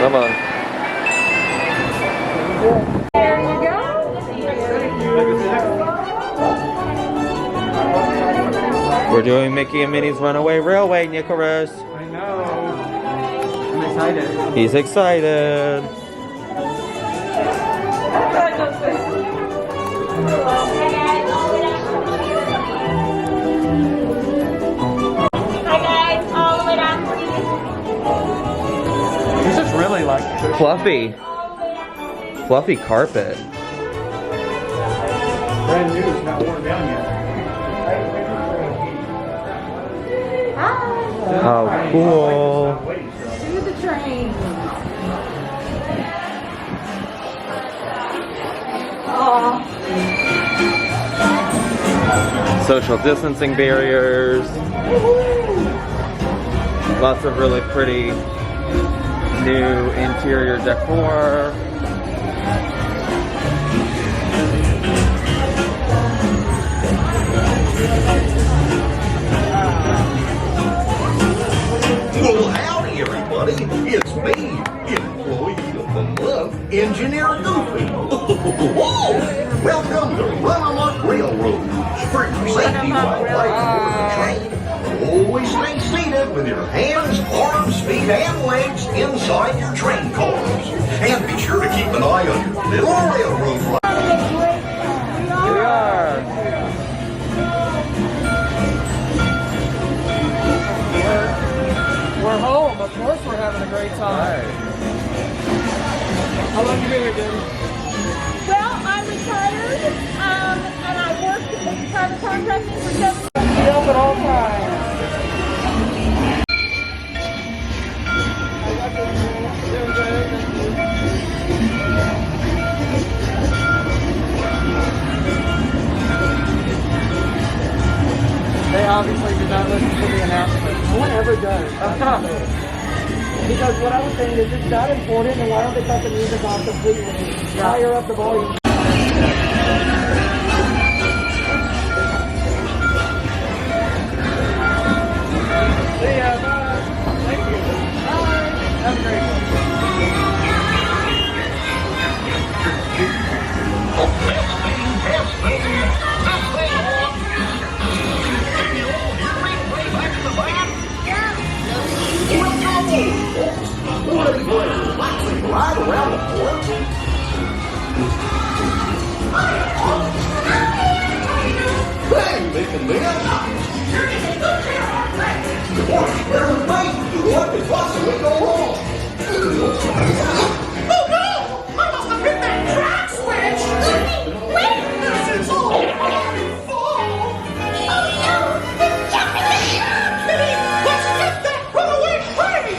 Come on. There you go. We're doing Mickey and Minnie's Runaway Railway, Nicholas. I know. I'm excited. He's excited. Hi guys, all the way down, please. This is really like Fluffy. Fluffy carpet. brand new. It's not worn down yet. How cool. To the train. Social distancing barriers. Lots of really pretty new interior decor. Well, howdy, everybody. It's me, Employee of the Month, Engineer Goofy. Welcome to RUNAWAY Railroad. For your safety while waiting for the train, always stay seated with your hands, arms, feet, and legs inside your train cars. And be sure to keep an eye on your little railroad light. Here we are. We're home. Of course we're having a great time. How long you been here, Debbie? Well, I'm retired, and I worked in private contracting for 7 years. Up at all times. They obviously did not listen to the announcement. No one ever does. Because what I was saying is it's not important, and why don't they cut the music off completely? Higher up the volume. See ya, bye. Thank you. Bye. Have a great one. Right around the corner. Hey, Mick and Ben. Everybody, what could possibly go wrong? Oh no! I must have hit that track switch! Wait! This is all my fault! Oh no! The jumping the shark! Kitty! Let's get that runaway train!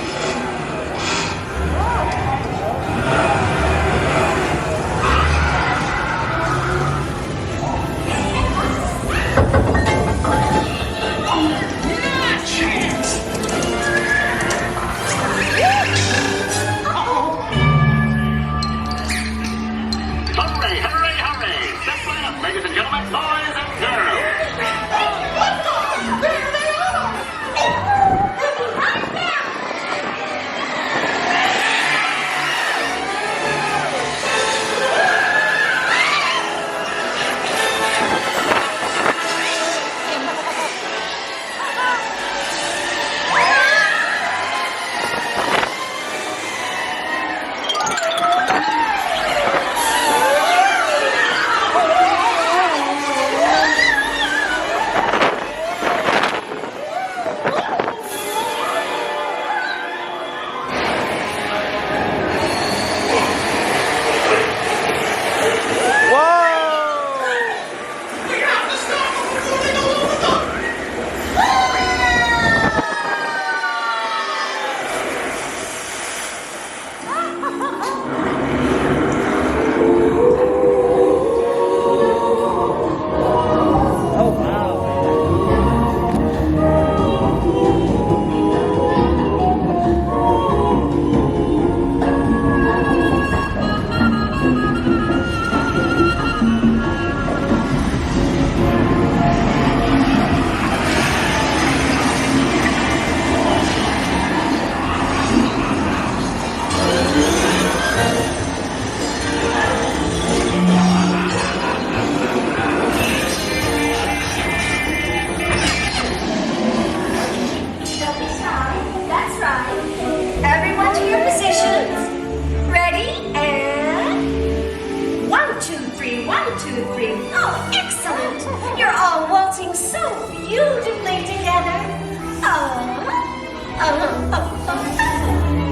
beautifully together.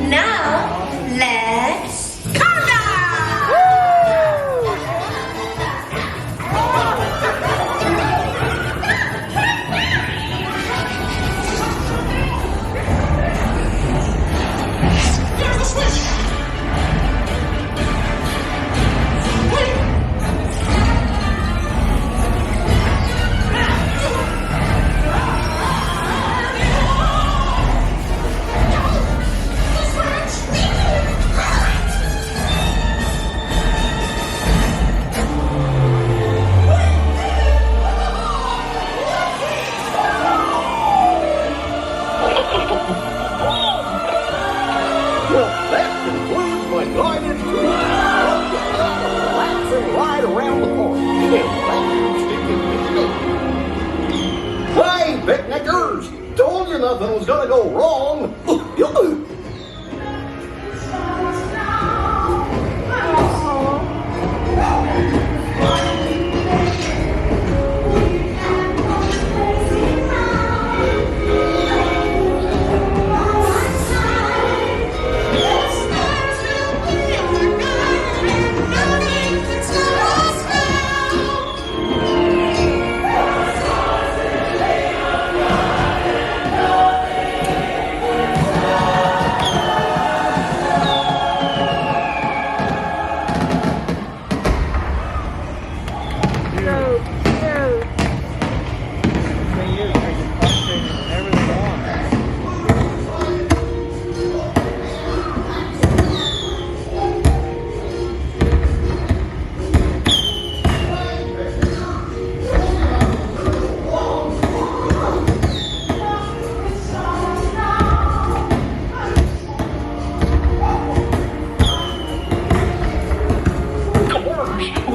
Now, let's color! There's the switch! Wait! Well, that concludes my guided tour. Laps and ride around the park. Hey, picnickers! Told you nothing was gonna go wrong.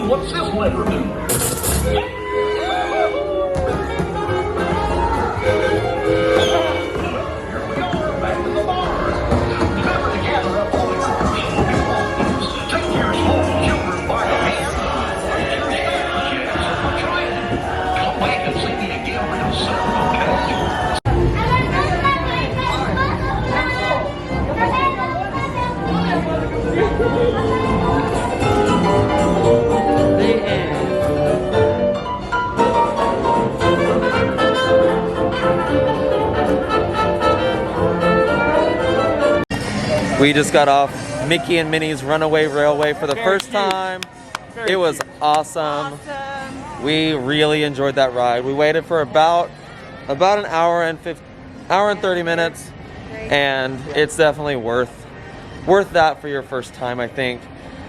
What's this letter do? Here we are, back to the bar. Remember to gather up all your belongings. Take your small children by the hand. Take your special checks and try it. Come back and see me again real soon, okay? We just got off Mickey and Minnie's Runaway Railway for the first time. It was awesome. We really enjoyed that ride. We waited for about an hour and 30 minutes, and it's definitely worth that for your first time, I think.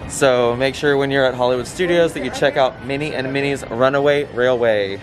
So make sure when you're at Hollywood Studios that you check out Minnie and Minnie's Runaway Railway.